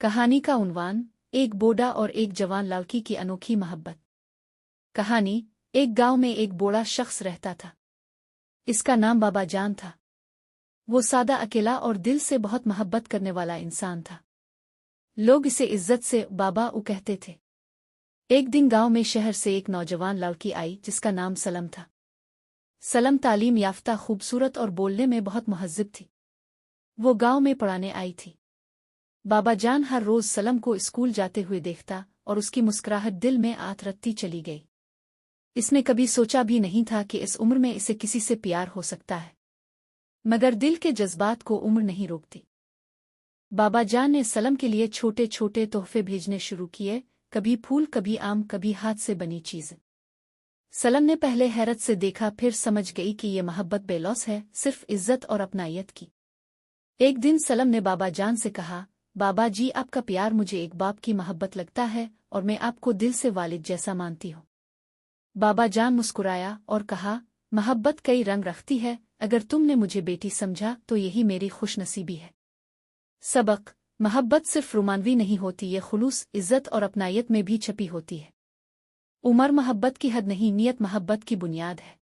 कहानी का उन्वान, एक बूढ़ा और एक जवान लड़की की अनोखी मोहब्बत। कहानी। एक गांव में एक बूढ़ा शख्स रहता था। इसका नाम बाबा जान था। वो सादा, अकेला और दिल से बहुत मोहब्बत करने वाला इंसान था। लोग इसे इज्जत से बाबा उ कहते थे। एक दिन गांव में शहर से एक नौजवान लड़की आई जिसका नाम सलम था। सलम तालीम याफ्ता, खूबसूरत और बोलने में बहुत मुहज्जिब थी। वो गांव में पढ़ाने आई थी। बाबा जान हर रोज सलम को स्कूल जाते हुए देखता और उसकी मुस्कुराहट दिल में आत रखती चली गई। इसने कभी सोचा भी नहीं था कि इस उम्र में इसे किसी से प्यार हो सकता है, मगर दिल के जज्बात को उम्र नहीं रोकती। बाबा जान ने सलम के लिए छोटे छोटे तोहफे भेजने शुरू किए, कभी फूल, कभी आम, कभी हाथ से बनी चीज़। सलम ने पहले हैरत से देखा, फिर समझ गई कि ये मोहब्बत बेलौस है, सिर्फ इज्जत और अपनायत की। एक दिन सलम ने बाबा जान से कहा, बाबा जी, आपका प्यार मुझे एक बाप की मोहब्बत लगता है और मैं आपको दिल से वालिद जैसा मानती हूँ। बाबा जान मुस्कुराया और कहा, मोहब्बत कई रंग रखती है, अगर तुमने मुझे बेटी समझा तो यही मेरी खुशनसीबी है। सबक। मोहब्बत सिर्फ रोमानवी नहीं होती, ये खुलूस, इज्जत और अपनायत में भी छपी होती है। उम्र मोहब्बत की हद नहीं, नियत मोहब्बत की बुनियाद है।